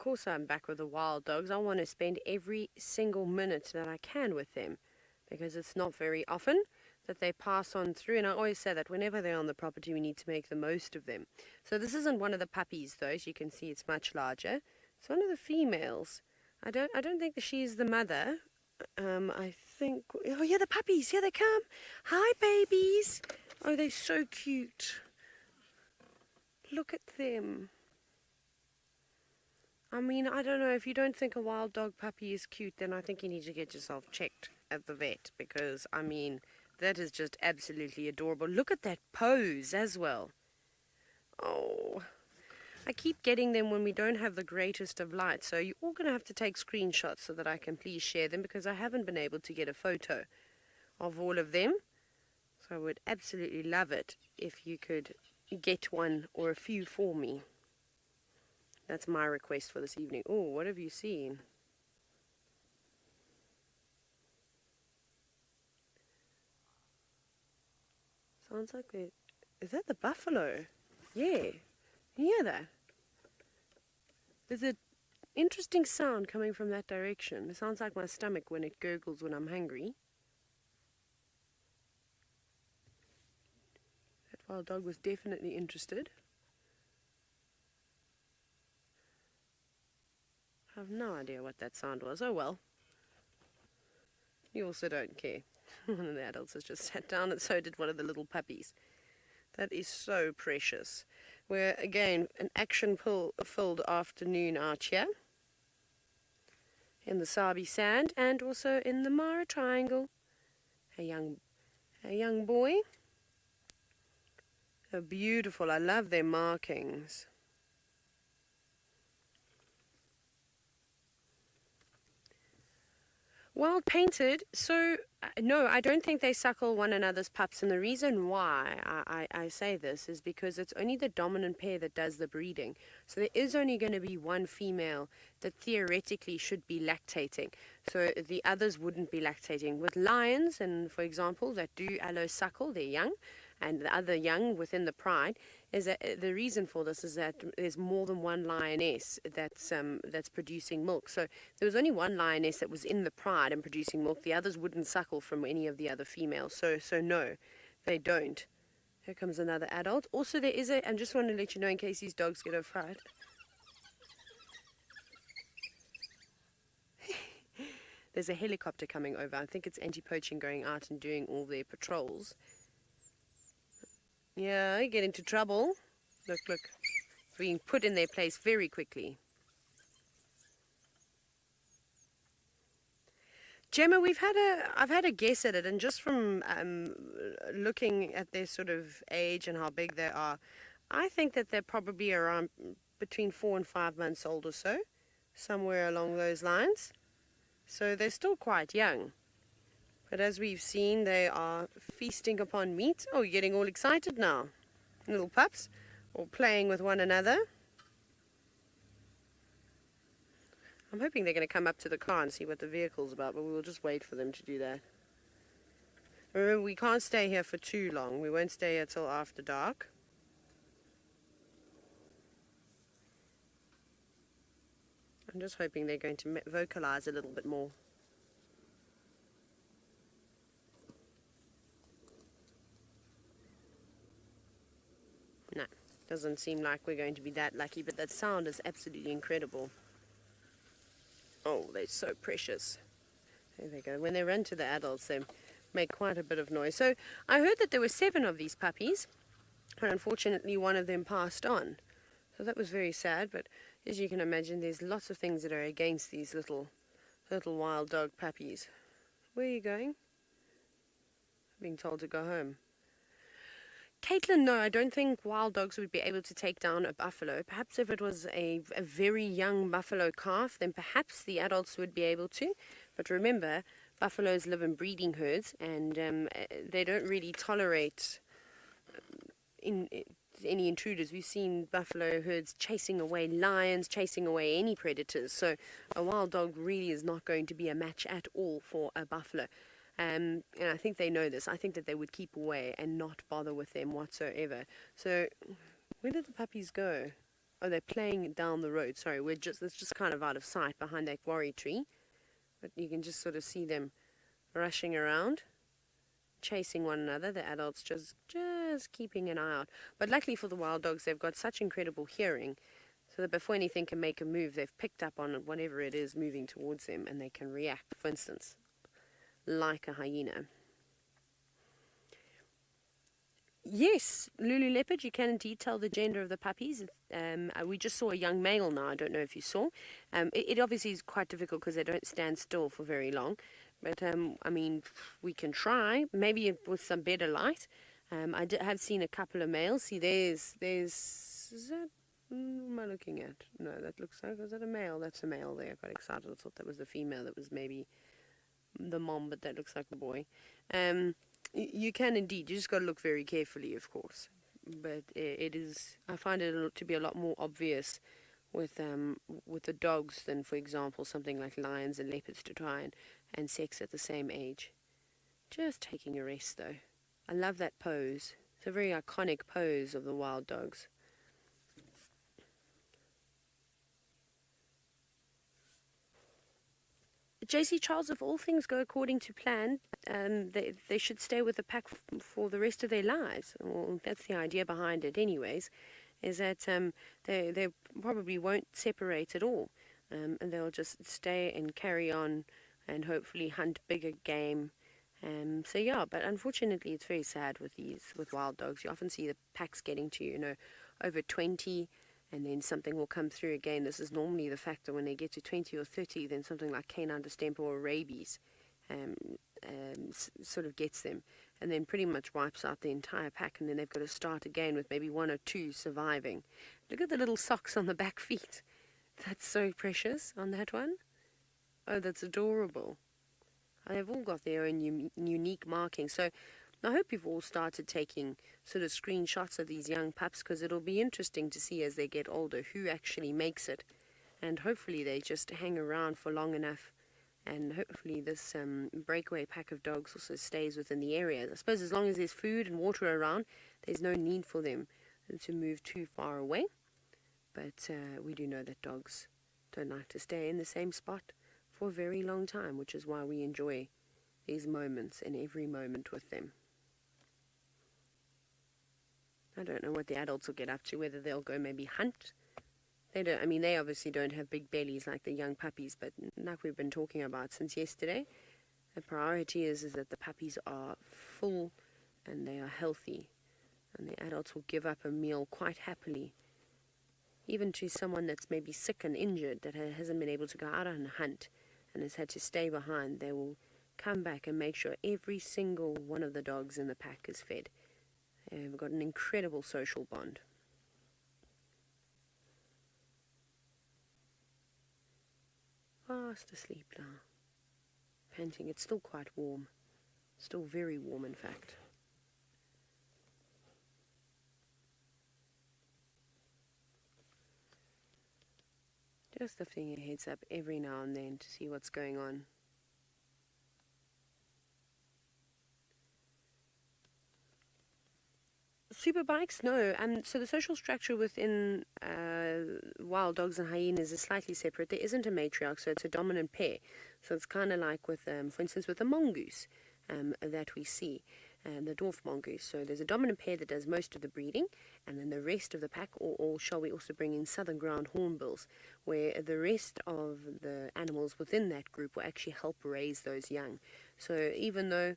course I'm back with the wild dogs. I want to spend every single minute that I can with them, because it's not very often that they pass on through, and I always say that whenever they're on the property we need to make the most of them. So this isn't one of the puppies though, as you can see it's much larger. It's one of the females. I don't think that she's the mother. I think, oh yeah, the puppies, here they come. Hi babies. Oh, they're so cute. Look at them. I mean, I don't know, if you don't think a wild dog puppy is cute, then I think you need to get yourself checked at the vet, because, I mean, that is just absolutely adorable. Look at that pose as well. Oh, I keep getting them when we don't have the greatest of light, so you're all going to have to take screenshots so that I can please share them, because I haven't been able to get a photo of all of them. So I would absolutely love it if you could get one or a few for me. That's my request for this evening. Oh, what have you seen? Sounds like they... Is that the buffalo? Yeah. You hear that? There's an interesting sound coming from that direction. It sounds like my stomach when it gurgles when I'm hungry. That wild dog was definitely interested. I have no idea what that sound was. Oh well. You also don't care. One of the adults has just sat down, and so did one of the little puppies. That is so precious. We're, again, an action-filled afternoon out here in the Sabi Sand and also in the Mara Triangle. A young boy. They're beautiful. I love their markings. Well painted, so no, I don't think they suckle one another's pups, and the reason why I say this is because it's only the dominant pair that does the breeding. So there is only going to be one female that theoretically should be lactating, so the others wouldn't be lactating. With lions, and for example, that do allosuckle their young, and the other young within the pride, is that the reason for this is that there's more than one lioness that's producing milk. So there was only one lioness that was in the pride and producing milk. The others wouldn't suckle from any of the other females. So no, they don't. Here comes another adult. Also, there is I just want to let you know in case these dogs get fried. There's a helicopter coming over. I think it's anti-poaching going out and doing all their patrols. Yeah, I get into trouble. Look, being put in their place very quickly. Gemma, I've had a guess at it, and just from looking at their sort of age and how big they are, I think that they're probably around between 4 and 5 months old or so, somewhere along those lines. So they're still quite young. But as we've seen, they are feasting upon meat. Oh, you're getting all excited now. Little pups, or playing with one another. I'm hoping they're going to come up to the car and see what the vehicle's about, but we will just wait for them to do that. Remember, we can't stay here for too long. We won't stay here till after dark. I'm just hoping they're going to vocalize a little bit more. No, doesn't seem like we're going to be that lucky, but that sound is absolutely incredible. Oh, they're so precious. There they go. When they run to the adults, they make quite a bit of noise. So I heard that there were 7 of these puppies, but unfortunately one of them passed on. So that was very sad, but as you can imagine, there's lots of things that are against these little wild dog puppies. Where are you going? Being told to go home. Caitlin, no, I don't think wild dogs would be able to take down a buffalo. Perhaps if it was a very young buffalo calf, then perhaps the adults would be able to. But remember, buffaloes live in breeding herds, and they don't really tolerate any intruders. We've seen buffalo herds chasing away lions, chasing away any predators. So a wild dog really is not going to be a match at all for a buffalo. And I think they know this. I think that they would keep away and not bother with them whatsoever. So where did the puppies go? Oh, they're playing down the road. Sorry, it's just kind of out of sight behind that quarry tree. But you can just sort of see them rushing around, chasing one another. The adults just keeping an eye out. But luckily for the wild dogs, they've got such incredible hearing, so that before anything can make a move, they've picked up on whatever it is moving towards them, and they can react. For instance, like a hyena. Yes, Lulu Leopard, you can indeed tell the gender of the puppies. We just saw a young male now. I don't know if you saw. It obviously is quite difficult because they don't stand still for very long. But, I mean, we can try. Maybe with some better light. I have seen a couple of males. See, there's is that, what am I looking at? No, that looks like, is that a male? That's a male there. I got excited. I thought that was the female. That was maybe the mom, but that looks like the boy. You can indeed. You just got to look very carefully, of course. But it is. I find it to be a lot more obvious with the dogs than, for example, something like lions and leopards to try and sex at the same age. Just taking a rest, though. I love that pose. It's a very iconic pose of the wild dogs. JC Charles, if all things go according to plan, they should stay with the pack for the rest of their lives. Well, that's the idea behind it anyways, is that they probably won't separate at all. And they'll just stay and carry on and hopefully hunt bigger game. So yeah, but unfortunately it's very sad with wild dogs. You often see the packs getting to, over 20, and then something will come through again. This is normally the factor when they get to 20 or 30, then something like canine distemper or rabies sort of gets them, and then pretty much wipes out the entire pack, and then they've got to start again with maybe one or two surviving. Look at the little socks on the back feet. That's so precious on that one. Oh, that's adorable. They've all got their own unique markings. So I hope you've all started taking sort of screenshots of these young pups, because it'll be interesting to see as they get older who actually makes it. And hopefully they just hang around for long enough, and hopefully this breakaway pack of dogs also stays within the area. I suppose as long as there's food and water around, there's no need for them to move too far away. But we do know that dogs don't like to stay in the same spot for a very long time, which is why we enjoy these moments and every moment with them. I don't know what the adults will get up to, whether they'll go maybe hunt. They obviously don't have big bellies like the young puppies, but like we've been talking about since yesterday, the priority is that the puppies are full and they are healthy, and the adults will give up a meal quite happily, even to someone that's maybe sick and injured that hasn't been able to go out and hunt and has had to stay behind. They will come back and make sure every single one of the dogs in the pack is fed. They've got an incredible social bond. Fast asleep now. Panting. It's still quite warm. Still very warm, in fact. Just lifting your heads up every now and then to see what's going on. Superbikes? No. So the social structure within wild dogs and hyenas is slightly separate. There isn't a matriarch, so it's a dominant pair. So it's kind of like with, for instance, with the mongoose that we see, the dwarf mongoose. So there's a dominant pair that does most of the breeding, and then the rest of the pack, or shall we also bring in southern ground hornbills, where the rest of the animals within that group will actually help raise those young. So even though,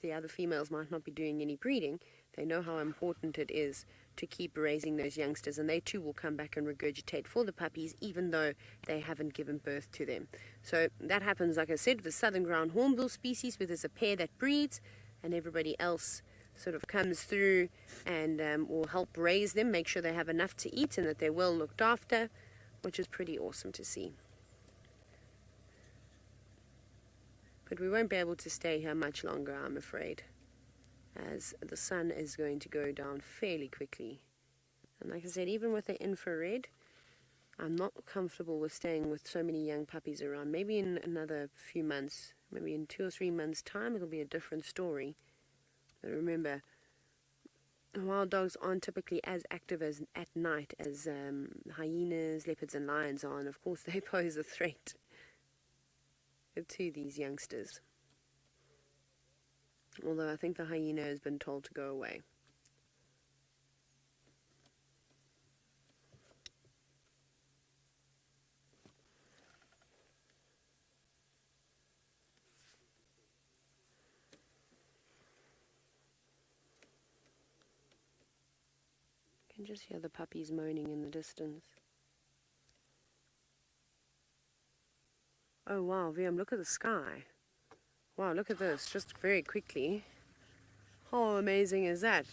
the other females might not be doing any breeding, they know how important it is to keep raising those youngsters, and they too will come back and regurgitate for the puppies even though they haven't given birth to them. So that happens, like I said, with the southern ground hornbill species, where there's a pair that breeds and everybody else sort of comes through and will help raise them, make sure they have enough to eat and that they're well looked after, which is pretty awesome to see. But we won't be able to stay here much longer, I'm afraid, as the sun is going to go down fairly quickly. And like I said, even with the infrared, I'm not comfortable with staying with so many young puppies around. Maybe in another few months, maybe in 2 or 3 months' time, it'll be a different story. But remember, Wild dogs aren't typically as active as at night as hyenas, leopards, and lions are, and of course they pose a threat to these youngsters. Although I think the hyena has been told to go away. You can just hear the puppies moaning in the distance. Oh wow, VM, look at the sky. Wow, look at this, just very quickly. How amazing is that?